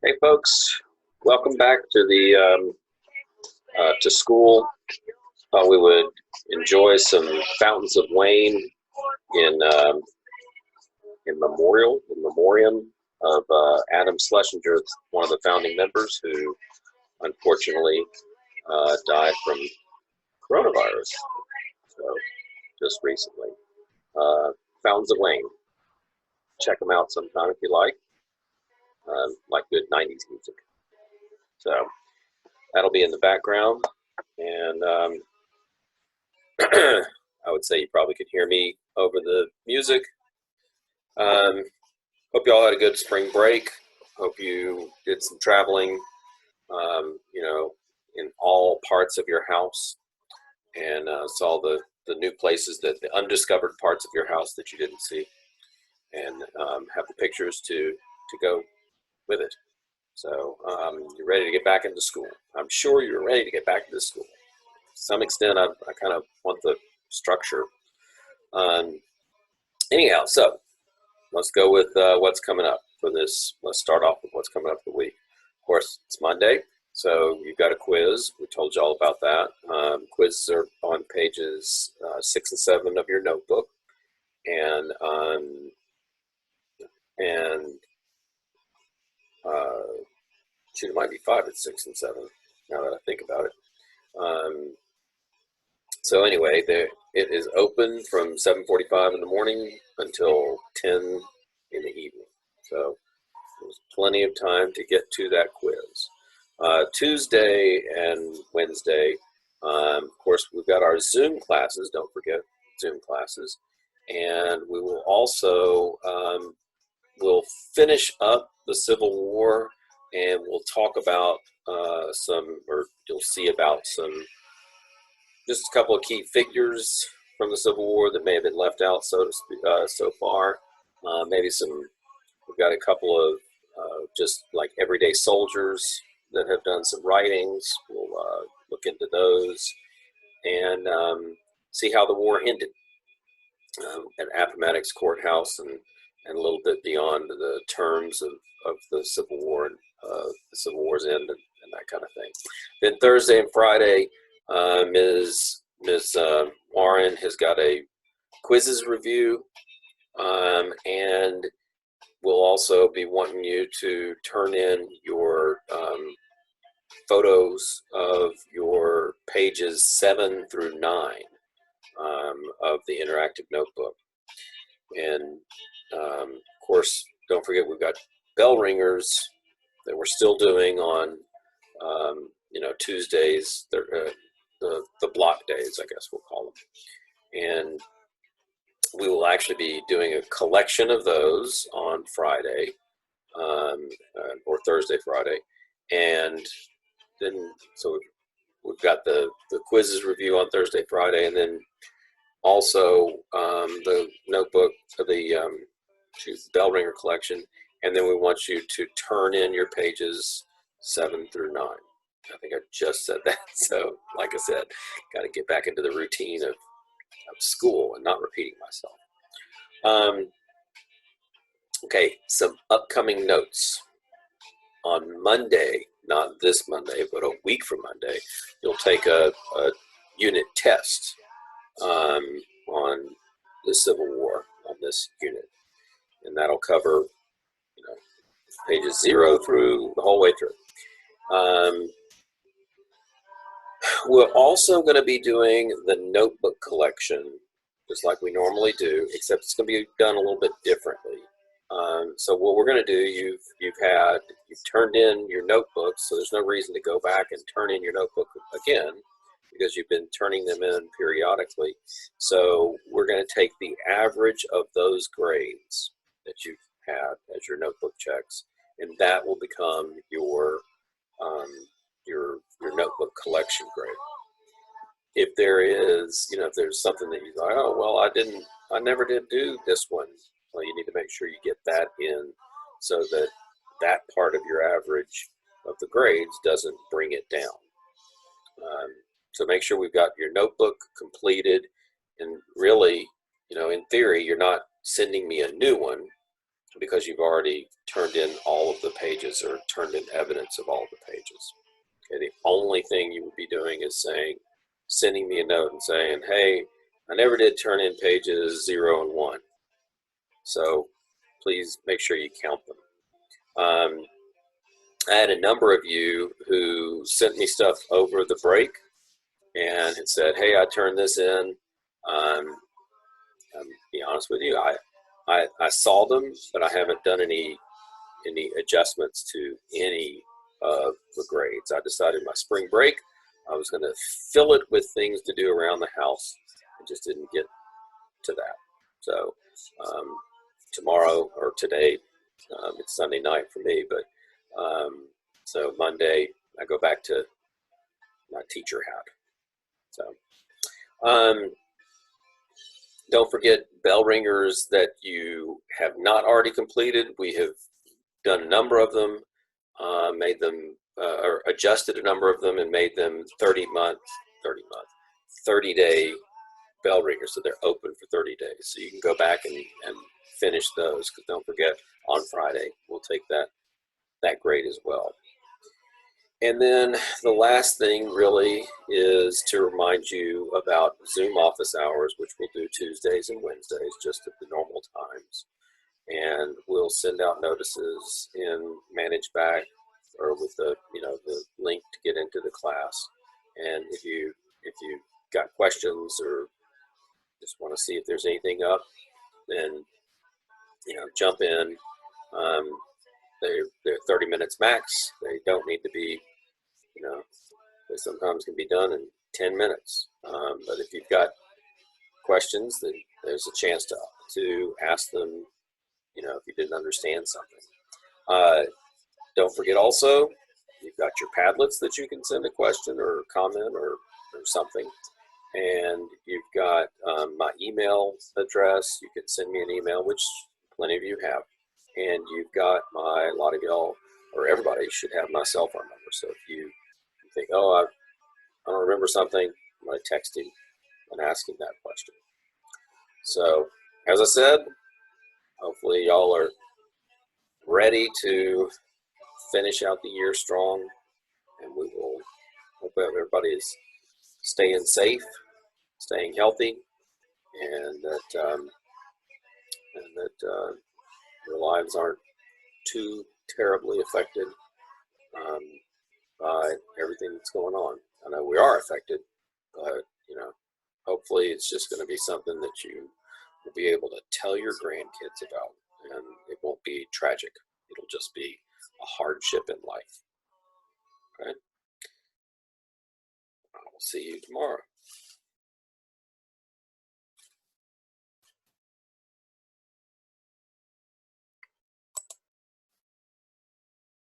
Hey folks, welcome back to the to school. Thought we would enjoy some Fountains of Wayne in memoriam of Adam Schlesinger, one of the founding members who unfortunately died from coronavirus. So just recently, Fountains of Wayne. Check them out sometime if you like good '90s music. So that'll be in the background, and I would say you probably could hear me over the music. Hope you all had a good spring break. Hope you did some traveling, in all parts of your house, and saw the new places, the undiscovered parts of your house that you didn't see, and have the pictures to go with it. So you're ready to get back into school. I'm sure you're ready to get back into school. To some extent, I kind of want the structure. Anyhow, so let's go with what's coming up for this. Let's start off with what's coming up for the week. Of course, it's Monday, so you've got a quiz. We told you all about that. Quizzes are on pages 6 and 7 of your notebook, and it might be 5 at 6 and 7. Now that I think about it. So anyway, it is open from 7:45 in the morning until 10 in the evening. So there's plenty of time to get to that quiz. Tuesday and Wednesday, of course, we've got our Zoom classes. Don't forget Zoom classes. And we will also, we'll finish up the Civil War, and we'll talk about you'll see about just a couple of key figures from the Civil War that may have been left out so far. We've got a couple of just like everyday soldiers that have done some writings. We'll look into those and see how the war ended at Appomattox Courthouse and a little bit beyond the terms of the Civil War and the Civil War's end and that kind of thing. Then Thursday and Friday, Ms. Warren has got a quizzes review, and we'll also be wanting you to turn in your photos of your pages 7 through 9 of the interactive notebook. And of course, don't forget we've got bell ringers that we're still doing on Tuesdays. The block days, I guess we'll call them. And we will actually be doing a collection of those on Friday, or Thursday, Friday. And then, so we've got the quizzes review on Thursday, Friday, and then also the notebook for the bell ringer collection. And then we want you to turn in your pages 7 through 9. I think I just said that. So, like I said, got to get back into the routine of school and not repeating myself. Okay, some upcoming notes. On Monday, not this Monday, but a week from Monday, you'll take a unit test on the Civil War on this unit. And that'll cover pages 0 through the whole way through. We're also going to be doing the notebook collection, just like we normally do, except it's going to be done a little bit differently. So what we're going to do, you've turned in your notebooks, so there's no reason to go back and turn in your notebook again because you've been turning them in periodically. So we're going to take the average of those grades that you've had as your notebook checks, and that will become your notebook collection grade. If there is, if there's something that you thought, oh, well, I never did do this one, well, you need to make sure you get that in so that that part of your average of the grades doesn't bring it down. So make sure we've got your notebook completed, and really, in theory, you're not sending me a new one. because you've already turned in all of the pages or turned in evidence of all of the pages. Okay, the only thing you would be doing is sending me a note and saying, hey, I never did turn in pages 0 and 1. So please make sure you count them. I had a number of you who sent me stuff over the break and had said, hey, I turned this in. To be honest with you, I saw them, but I haven't done any adjustments to any of the grades. I decided my spring break, I was going to fill it with things to do around the house. I just didn't get to that. So tomorrow or today, it's Sunday night for me, but so Monday I go back to my teacher hat. So don't forget bell ringers that you have not already completed. We have done a number of them, made them or adjusted a number of them and made them 30-day bell ringers, so they're open for 30 days. So you can go back and finish those, because don't forget, on Friday we'll take that grade as well. And then the last thing really is to remind you about Zoom office hours, which we'll do Tuesdays and Wednesdays just at the normal times. And we'll send out notices in Manage Back or with the link to get into the class. And if you got questions or just want to see if there's anything up, then jump in. They're 30 minutes max. They don't need to be, they sometimes can be done in 10 minutes. But if you've got questions, then there's a chance to ask them, if you didn't understand something. Don't forget also, you've got your Padlets that you can send a question or a comment or something. And you've got my email address. You can send me an email, which plenty of you have. And you've got a lot of y'all, or everybody should have my cell phone number. So if you think, oh, I don't remember something, I'm going to text him and ask him that question. So, as I said, hopefully y'all are ready to finish out the year strong, and we will hope everybody is staying safe, staying healthy, and that your lives aren't too terribly affected by everything that's going on. I know we are affected, but hopefully it's just going to be something that you will be able to tell your grandkids about, and it won't be tragic. It'll just be a hardship in life. Okay? I'll see you tomorrow.